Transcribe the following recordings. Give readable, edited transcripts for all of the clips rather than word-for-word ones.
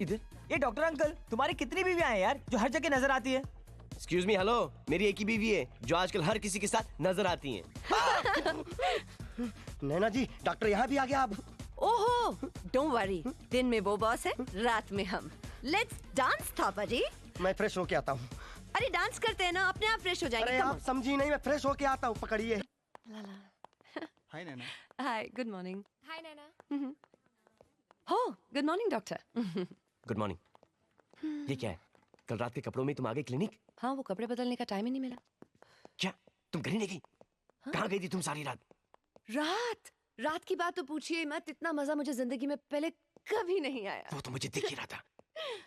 इधर। ये doctor uncle, तुम्हारी कितनी बीवियां हैं यार जो हर जगह नजर आती है? एक्सक्यूज मी, हेलो, मेरी एक ही बीवी है जो आजकल हर किसी के साथ नजर आती है। नैना जी, डॉक्टर यहाँ भी आ गया अब। ओहो, डोंट वरी, दिन में वो बॉस है, रात में हम। लेट्स डांस थापा जी। मैं फ्रेश होके आता हूँ। अरे डांस करते हैं ना, अपने आप फ्रेश हो जाएंगे। अरे आप समझी नहीं, मैं फ्रेश होके आता हूँ, पकड़िए। हाय नैना। हाय, गुड मॉर्निंग। हाय नैना। हो, good morning doctor. Good morning. ये क्या है? कल रात के कपड़ों में तुम आ गए क्लिनिक? हाँ, वो कपड़े बदलने का टाइम ही नहीं मिला। क्या तुम घर ही नहीं गई? कहाँ गई थी तुम सारी रात? रात की बात तो पूछिए मत, इतना मजा मुझे जिंदगी में पहले कभी नहीं आया। वो तो मुझे दिख ही रहा था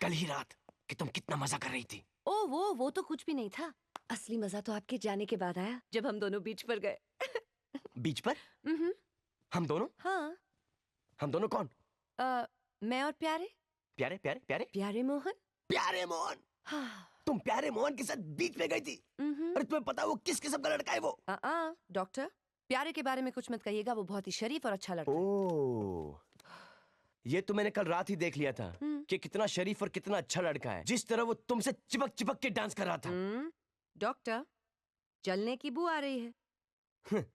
कल ही रात कि तुम कितना मजा कर रही थी। ओ वो तो कुछ भी नहीं था। असली मजा तो आपके जाने के बाद आया, जब हम दोनों बीच पर गए। बीच पर? हम दोनों? हाँ। हम दोनों कौन? मैं और प्यारे। प्यारे प्यारे प्यारे प्यारे मोहन। प्यारे मोहन। तुम प्यारे मोहन के साथ बीच में गई थी? अरे तुम्हें पता है वो किस किस्म का लड़का है वो? डॉक्टर, प्यारे के बारे में कुछ मत कहिएगा, वो बहुत ही शरीफ और अच्छा लड़का है। ओह, ये तो मैंने कल रात ही देख लिया था कि कितना शरीफ और कितना अच्छा लड़का है। जिस तरह वो तुमसे चिपक चिपक के डांस कर रहा था। डॉक्टर, जलने की बू आ रही है।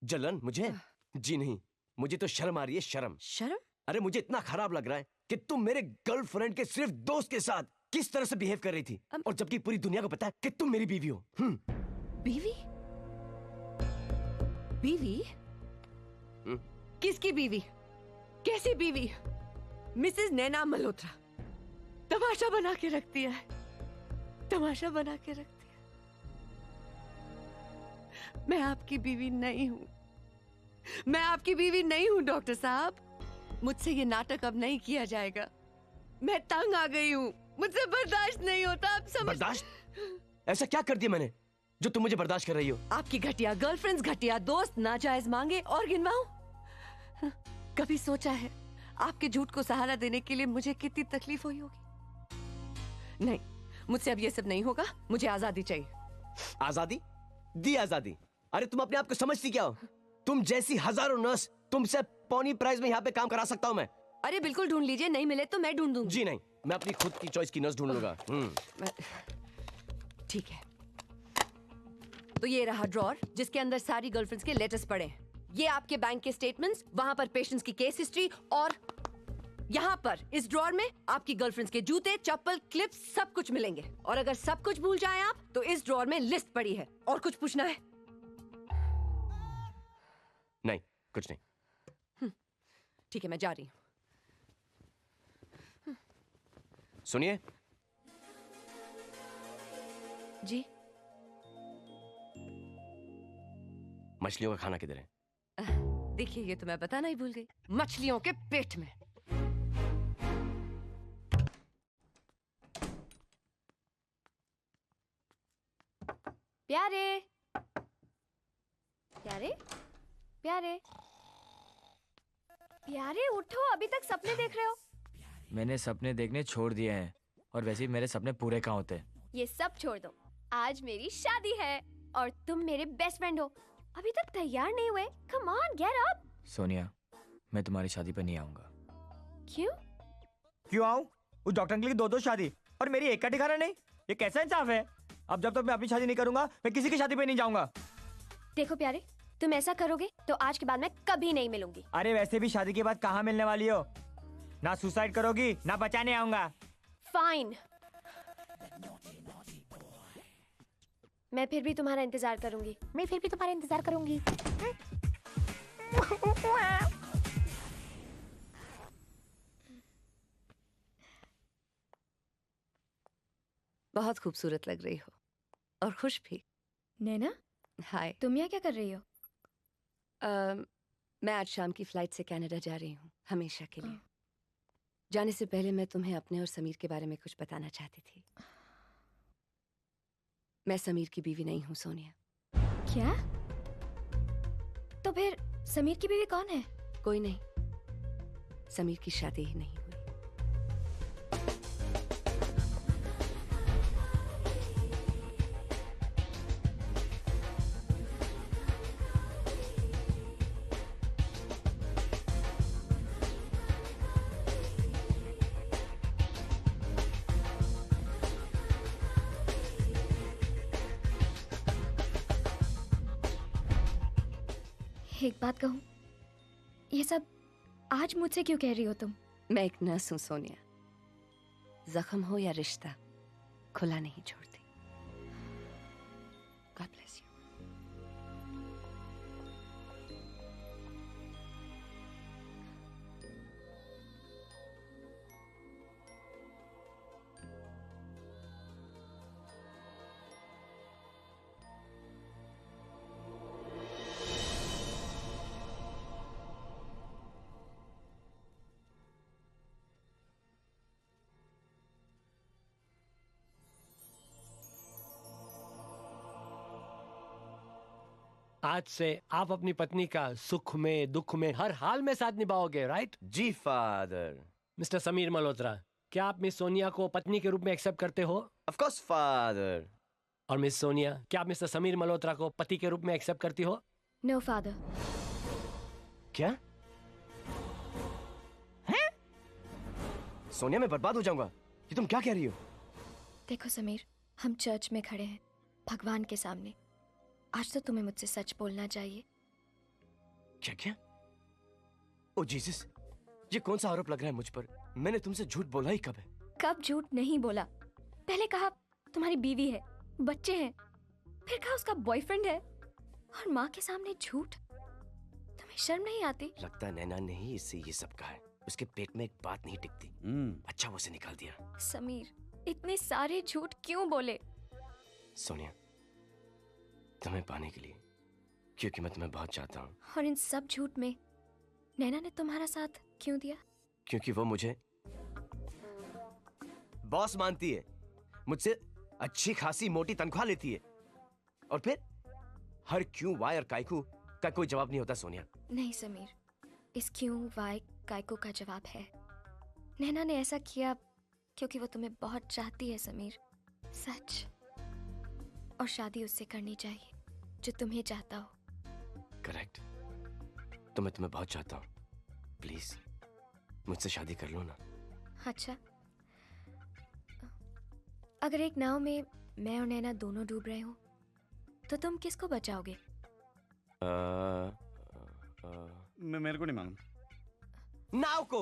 जलन मुझे? जी नहीं, मुझे तो शर्म आ रही है, शर्म। शर्म? अरे मुझे इतना खराब लग रहा है कि तुम मेरे गर्लफ्रेंड के सिर्फ दोस्त के साथ किस तरह से बिहेव कर रही थी, और जबकि पूरी दुनिया को पता है कि तुम मेरी बीवी हो। बीवी? बीवी? किसकी बीवी? कैसी बीवी? मिसेस नैना मल्होत्रा तमाशा बना के रखती है, तमाशा बना के रखती है। मैं आपकी बीवी नहीं हूं, मैं आपकी बीवी नहीं हूं डॉक्टर साहब। मुझसे ये नाटक अब नहीं किया जाएगा। मैं तंग आ गई हूँ, मुझसे बर्दाश्त नहीं होता। आप समझ। बर्दाश्त? ऐसा क्या कर दिया मैंने जो तुम मुझे बर्दाश्त कर रही हो? आपकी घटिया गर्लफ्रेंड्स, घटिया दोस्त, नाजायज मांगे और गिनवाऊं? कभी सोचा है आपके झूठ को सहारा देने के लिए मुझे कितनी तकलीफ हुई होगी? नहीं, मुझसे अब ये सब नहीं होगा। मुझे आजादी चाहिए। आजादी? दी आजादी? अरे तुम अपने आप को समझती क्या हो? तुम जैसी हजारों नर्स, तुमसे पौनी प्राइस में यहाँ पे काम करा सकता हूँ मैं। अरे बिल्कुल ढूंढ लीजिए, नहीं मिले तो मैं ढूंढ दूंगी। जी नहीं, मैं अपनी खुद की चॉइस की नर्स ढूंढ लूंगा। ठीक है, तो ये रहा ड्रॉर जिसके अंदर सारी गर्लफ्रेंड्स के लेटर्स पड़े हैं। ये आपके बैंक के स्टेटमेंट्स, वहां पर पेशेंट्स की केस हिस्ट्री, और यहाँ पर इस ड्रॉर में आपकी गर्लफ्रेंड्स के जूते, चप्पल, क्लिप्स सब कुछ मिलेंगे। और अगर सब कुछ भूल जाएं आप, तो इस ड्रॉर में लिस्ट पड़ी है। और कुछ पूछना है? नहीं, कुछ नहीं। ठीक है, मैं जा रही हूँ। सुनिए जी। मछलियों का खाना किधर है? देखिए, ये तो मैं बताना ही भूल गई। मछलियों के पेट में। प्यारे प्यारे प्यारे प्यारे, उठो, अभी तक सपने देख रहे हो? मैंने सपने देखने छोड़ दिए हैं, और वैसे भी मेरे सपने पूरे कहाँ होते हैं। ये सब छोड़ दो, आज मेरी शादी है और तुम मेरे बेस्ट फ्रेंड हो। अभी तक तैयार नहीं हुए? Come on, get up. Sonia, मैं तुम्हारी शादी पर नहीं आऊंगा। क्यों? क्यों आऊं? उस डॉक्टर अंकल की दो शादी और मेरी एक का ठिकाना नहीं। ये कैसा इंसाफ है? अब जब तक मैं अपनी शादी नहीं करूंगा, मैं किसी की शादी पे नहीं जाऊंगा। देखो प्यारे, तुम ऐसा करोगे तो आज के बाद मैं कभी नहीं मिलूंगी। अरे वैसे भी शादी के बाद कहाँ मिलने वाली हो? ना सुसाइड करोगी, ना बचाने आऊंगा। फाइन, मैं फिर भी तुम्हारा इंतजार करूंगी। मैं फिर भी तुम्हारा इंतजार करूंगी। बहुत खूबसूरत लग रही हो और खुश भी। नैना, हाय। तुम यहाँ क्या कर रही हो? मैं आज शाम की फ्लाइट से कनाडा जा रही हूँ, हमेशा के लिए। जाने से पहले मैं तुम्हें अपने और समीर के बारे में कुछ बताना चाहती थी। मैं समीर की बीवी नहीं हूँ सोनिया। क्या? तो फिर समीर की बीवी कौन है? कोई नहीं, समीर की शादी ही नहीं हुई। एक बात कहूँ, ये सब आज मुझसे क्यों कह रही हो तुम? मैं एक नर्स हूँ सोनिया। जख्म हो या रिश्ता, खुला नहीं छोड़ती। God bless you. आज से आप अपनी पत्नी का सुख में दुख में हर हाल में साथ निभाओगे, राइट? जी फादर। मिस्टर समीर मल्होत्रा, क्या आप मिस सोनिया को पत्नी के रूप में एक्सेप्ट करते हो? Of course father. और मिस सोनिया, क्या आप मिस्टर समीर मल्होत्रा को पति के रूप में एक्सेप्ट करती हो? No father. क्या? हैं? सोनिया, मैं बर्बाद हो जाऊंगा। ये तुम क्या कह रही हो? देखो समीर, हम चर्च में खड़े हैं, भगवान के सामने। आज तो तुम्हें मुझसे सच बोलना चाहिए। क्या क्या? ओ जीसस, ये कौन सा आरोप लग रहा है मुझ पर? मैंने तुमसे झूठ बोला ही कब है? कब झूठ नहीं बोला? पहले कहा तुम्हारी बीवी है, बच्चे हैं, फिर कहा उसका बॉयफ्रेंड है, और माँ के सामने झूठ। तुम्हें शर्म नहीं आती? लगता है नैना ने ही इससे ये सब कहा है। उसके पेट में एक बात नहीं टिकती। अच्छा, वो उसे निकाल दिया। समीर, इतने सारे झूठ क्यों बोले? सोनिया, तुम्हें पाने के लिए, क्योंकि मैं तुम्हें बहुत चाहता हूँ। और इन सब झूठ में नैना ने तुम्हारा साथ क्यों दिया? क्योंकि वो मुझे बॉस मानती है, मुझसे अच्छी खासी मोटी तनख्वाह लेती है, और फिर हर क्यों, वाई और कायकू का कोई जवाब नहीं होता सोनिया। नहीं समीर, इस क्यों, वाई, कायको का जवाब है। नैना ने ऐसा किया क्योंकि वो तुम्हें बहुत चाहती है समीर, सच। और शादी उससे करनी चाहिए जो तुम्हें चाहता हो। करेक्ट। तो मैं तुम्हें बहुत चाहता हूँ। प्लीज मुझसे शादी कर लो ना। अच्छा, अगर एक नाव में मैं और नैना दोनों डूब रहे हो तो तुम किसको बचाओगे? मेरे को नहीं मालूम। नाव को।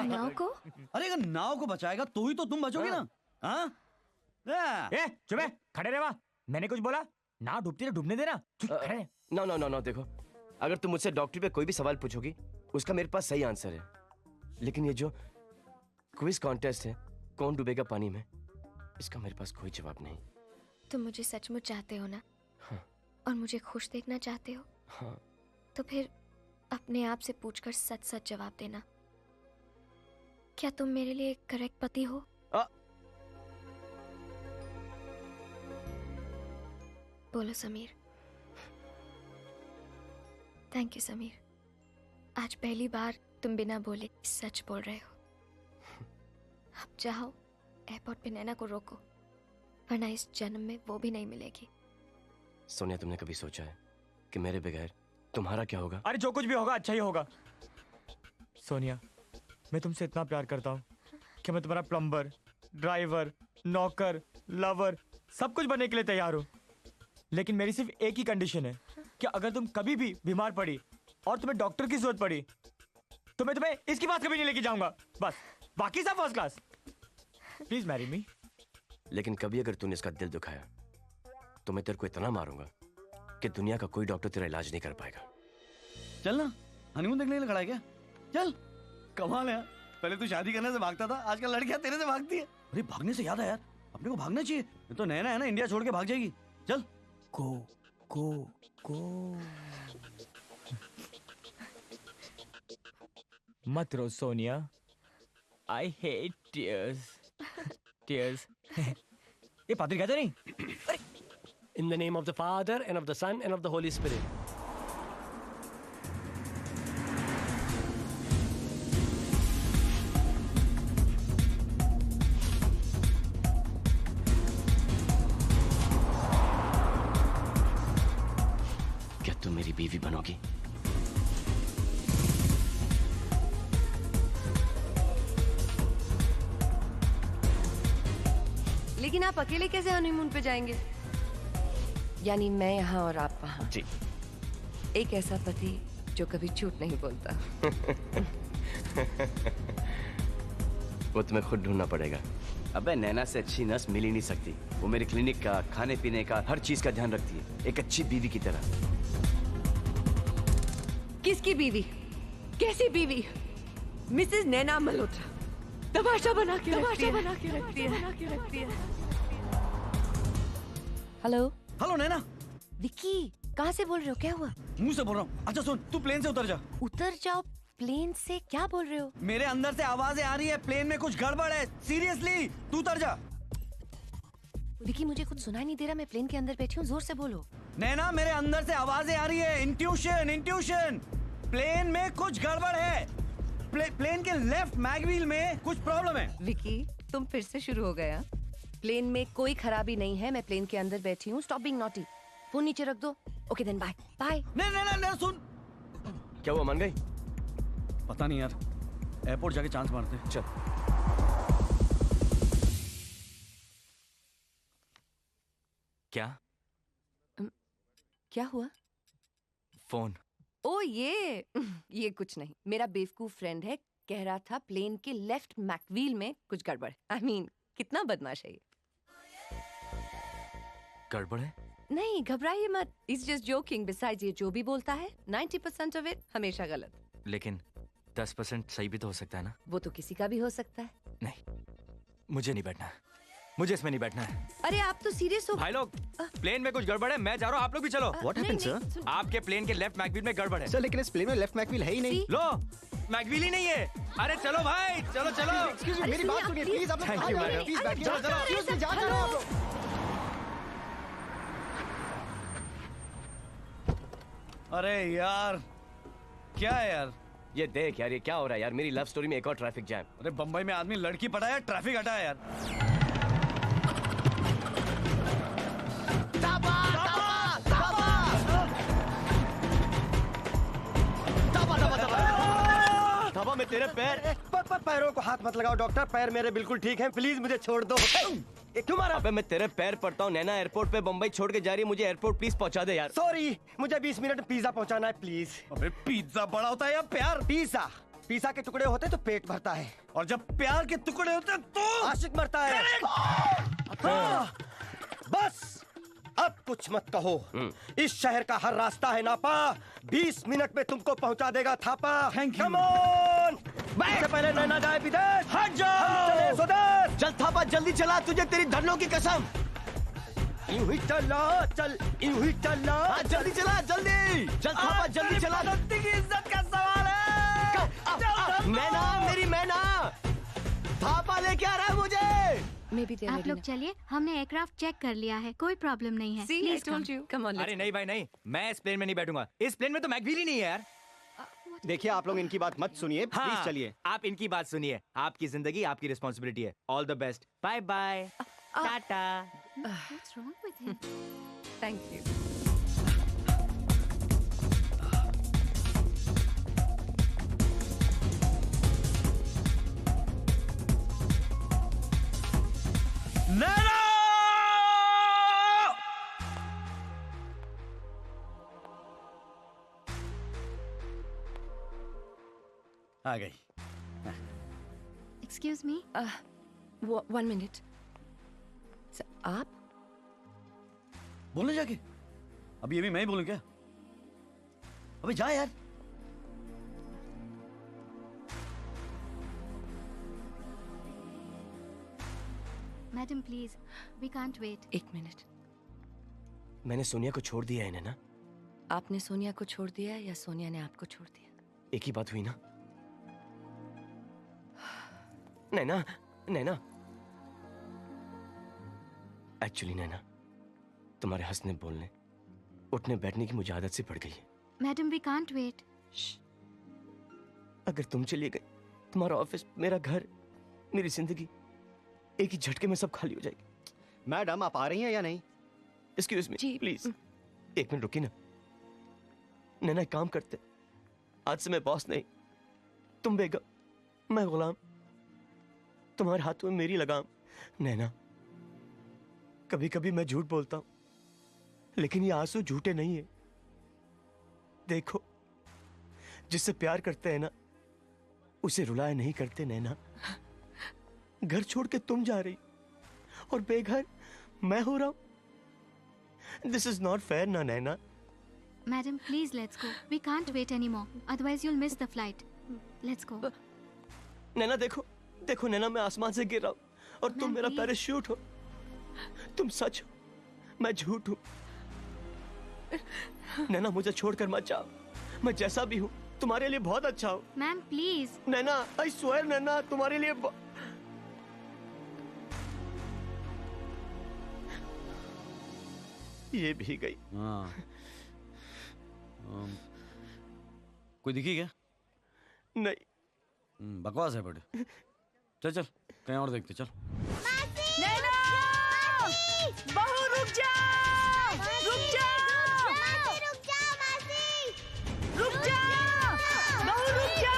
नाव को? अरे अगर नाव को बचाएगा तो ही तो तुम बचोगे ना। हाँ? ए, चुप है, खड़े रहे। वहाँ मैंने कुछ बोला? नाव डूबती है, डूबने देना। चुप खड़े रहे। नो नो नो नो, देखो, अगर तुम मुझसे डॉक्टरी पे कोई भी सवाल पूछोगी, उसका मेरे पास सही आंसर है। लेकिन ये जो क्विज कॉन्टेस्ट है, कौन डूबेगा पानी में, इसका मेरे पास कोई जवाब नहीं। तुम मुझे सचमुच चाहते हो ना? हाँ। और मुझे खुश देखना चाहते हो? हाँ। तो फिर अपने आप से पूछकर सच सच जवाब देना। क्या तुम मेरे लिए करेक्ट पति हो? बोलो समीर। थैंक यू समीर, आज पहली बार तुम बिना बोले सच बोल रहे हो। अब जाओ, एयरपोर्ट पे नैना को रोको, वरना इस जन्म में वो भी नहीं मिलेगी। सोनिया, तुमने कभी सोचा है कि मेरे बगैर तुम्हारा क्या होगा? अरे जो कुछ भी होगा अच्छा ही होगा। सोनिया, मैं तुमसे इतना प्यार करता हूँ कि मैं तुम्हारा प्लम्बर, ड्राइवर, नौकर, लवर सब कुछ बनने के लिए तैयार हूँ। लेकिन मेरी सिर्फ एक ही कंडीशन है कि अगर तुम कभी भी बीमार पड़ी और तुम्हें डॉक्टर की जरूरत पड़ी तो मैं तुम्हें इसकी बात कभी नहीं लेके जाऊंगा। बस, बाकी सब first class. Please marry me. लेकिन कभी अगर तूने इसका दिल दुखाया तो मैं तेरे को इतना मारूंगा कि दुनिया का कोई डॉक्टर तेरा इलाज नहीं कर पाएगा। चल ना, हनीमून देखने के लिए खड़ा है क्या? चल। कमाल है यार, पहले तू शादी करने से भागता था, आजकल लड़कियां तेरे से भागती है। अरे भागने से याद है यार, अपने को भागना चाहिए। ये तो नैना है ना, इंडिया छोड़ के भाग जाएगी। चल। गो गो गो। मत रो Sonia, I hate tears. Tears. ये पादरी कहते नहीं? In the name of the Father and of the Son and of the Holy Spirit. क्या तुम मेरी बीवी बनोगी? लेकिन आप अकेले कैसे हनीमून पे जाएंगे? यानी मैं यहाँ और आप वहाँ। जी। एक ऐसा पति जो कभी झूठ नहीं बोलता। वो तुम्हें खुद ढूंढना पड़ेगा। अबे नैना से अच्छी नर्स मिल ही नहीं सकती। वो मेरे क्लिनिक का, खाने पीने का, हर चीज का ध्यान रखती है, एक अच्छी बीवी की तरह। किसकी बीवी? कैसी बीवी? मिसेस नैना मल्होत्रा। तमाशा बना के रखती है। हेलो हेलो नैना। विक्की, कहाँ से बोल रहे हो? क्या हुआ? मुंह से बोल रहा हूँ। अच्छा सुन, तू प्लेन से उतर जा। उतर जाओ प्लेन से? क्या बोल रहे हो? मेरे अंदर से आवाजें आ रही है, प्लेन में कुछ गड़बड़ है। सीरियसली, तू उतर जा। विक्की, मुझे कुछ सुनाई नहीं दे रहा, मैं प्लेन के अंदर बैठी हूँ, जोर से बोलो। नैना, मेरे अंदर से आवाजें आ रही है। इंट्यूशन। प्लेन में कुछ गड़बड़ है। प्लेन के लेफ्ट मैगव्हील में कुछ प्रॉब्लम है। विक्की, तुम फिर से शुरू हो गया। प्लेन में कोई खराबी नहीं है, मैं प्लेन के अंदर बैठी हूँ। Stop being naughty. फोन नीचे रख दो। Okay then, bye bye. नहीं सुन। क्या हुआ, मान गई? पता नहीं यार, एयरपोर्ट जाके चांस मारते। चल। क्या हुआ? फोन। ओ ये कुछ नहीं। मेरा बेवकूफ फ्रेंड है, कह रहा था प्लेन के लेफ्ट मैकव्हील में कुछ गड़बड़। I mean, कितना बदमाश है ये। गड़बड़ है? नहीं, घबराइए मत। It's just joking. Besides, ये जो भी बोलता है 90% of it हमेशा गलत। लेकिन 10% सही भी तो हो सकता है ना? वो तो किसी का भी हो सकता है। नहीं, मुझे नहीं बैठना है। मुझे इसमें नहीं बैठना है। अरे आप तो सीरियस हो। भाई लोग, प्लेन में कुछ गड़बड़ है, मैं जा रहा हूँ, आप लोग भी चलो। What happened, sir? आपके प्लेन के लेफ्ट मैकव्हील में गड़बड़ है। सर लेकिन इस प्लेन में लेफ्ट मैकव्हील है ही नहीं। See? लो, मैकव्हील ही नहीं है। अरे चलो भाई, चलो। Excuse me, मेरी बात सुनिए प्लीज। आप लोग Thank you, madam. प्लीज बैठिए। चलो, चलो। Excuse me, जहाँ जा रहे हैं आप लोग। अरे यार, क्या है यार? ये देख यार, ये क्या हो रहा है यार? मेरी लव स्टोरी में एक और ट्रैफिक जैम। अरे बम्बई में आदमी लड़की पटाया, ट्रैफिक हटाया यार। थापा, मैं तेरे पैर। पैरों को हाथ मत लगाओ डॉक्टर, पैर मेरे बिल्कुल ठीक हैं, प्लीज मुझे छोड़ दो। ये क्यों मारा? अबे मैं तेरे पैर पड़ता हूँ। नैना एयरपोर्ट पे बम्बई छोड़ के जा रही है, मुझे एयरपोर्ट प्लीज पहुंचा दे यार। सॉरी, मुझे 20 मिनट में पिज्जा पहुंचाना है प्लीज। अबे पिज्जा बड़ा होता है या प्यार? पिज्जा के टुकड़े होते तो पेट भरता है, और जब प्यार के टुकड़े होते हैं तो आशिक मरता है। बस अब कुछ मत कहो। इस शहर का हर रास्ता है नापा। 20 मिनट में तुमको पहुंचा देगा Thapa. Thank you. Come on! इससे पहले नैना जाए विदेश। हट जाओ। चले स्वदेश। चल थापा, जल्दी चला, तुझे तेरी धरनों की कसम। यूं ही चला, चल यूं ही चला। हाँ, जल्दी चला, जल्दी। चल थापा, जल्दी चला। की इज्जत का सवाल है। मैना, मेरी मैना, थापा लेके आ रहा है मुझे। आप लोग चलिए, हमने एयरक्राफ्ट चेक कर लिया है, कोई प्रॉब्लम नहीं है। See, I please told you. Come on, let's अरे नहीं भाई नहीं, मैं इस प्लेन में नहीं बैठूंगा। इस प्लेन में तो मैकव्हील ही नहीं है यार। देखिए आप लोग इनकी बात मत सुनिए, प्लीज चलिए। आप इनकी बात सुनिए। आपकी जिंदगी आपकी रिस्पॉन्सिबिलिटी है। All the best, bye bye, tata. What's wrong with him? Thank you. Naina! आ गई। Excuse me? One minute. आप? बोलने जाके अभी ये भी मैं ही बोलूं क्या? अबे जा यार। Madam, please, we can't wait. एक मिनट। मैंने सोनिया को छोड़ दिया है नैना। आपने सोनिया को छोड़ दिया या सोनिया ने आपको छोड़ दिया? एक ही बात हुई ना। नैना, नैना, एक्चुअली नैना, तुम्हारे हंसने बोलने उठने बैठने की मुझे आदत से पड़ गई है। Madam, we can't wait. अगर तुम चली गई, तुम्हारा ऑफिस, मेरा घर, मेरी जिंदगी एक ही झटके में सब खाली हो जाएगी। मैडम आप आ रही हैं या नहीं? एक्सक्यूज मी, जी। प्लीज एक मिनट रुकी ना। नैना एक काम करते, आज से मैं बॉस नहीं, तुम बेगम, मैं गुलाम, तुम्हारे हाथों में मेरी लगाम। नैना, कभी कभी मैं झूठ बोलता हूं, लेकिन ये आंसू झूठे नहीं है। देखो, जिससे प्यार करते हैं ना, उसे रुलाया नहीं करते नैना। घर छोड़ के तुम जा रही और बेघर मैं हो रहा हूं। दिस इज नॉट फेयर ना नैना। Madam, please let's go. We can't wait anymore. Otherwise you'll miss the flight. Let's go. नैना देखो, देखो नैना, मैं आसमान से गिर रहा हूं और तुम मेरा पैराशूट हो। तुम सच हो, मैं झूठ हूं। नैना मुझे छोड़कर मत जाओ। मैं जैसा भी हूं तुम्हारे लिए बहुत अच्छा हूं। Ma'am, please. Naina, I swear नैना, तुम्हारे लिए ये भी गई। हाँ। कोई दिखी क्या? नहीं। बकवास है बड़े। चल चल कहीं और देखते चल। नैना! बहू रुक जा! रुक जा! रुक जा! बहू रुक जा!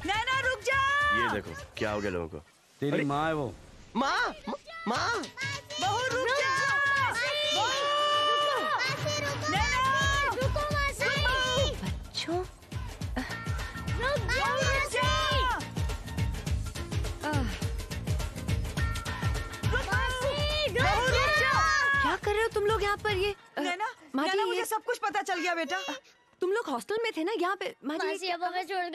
नैना रुक जा! ये देखो क्या हो गया लोगों को। तेरी माँ है वो। माँ, माँ, बहू रुक जा! नैना! बच्चों, रुक जा! क्या कर रहे हो तुम लोग यहाँ पर? ये नैना, माँ जी, नैना मुझे ये सब कुछ पता चल गया बेटा। तुम लोग हॉस्टल में थे ना यहाँ पे? माँ जी, ये मासी अब हमें छोड़कर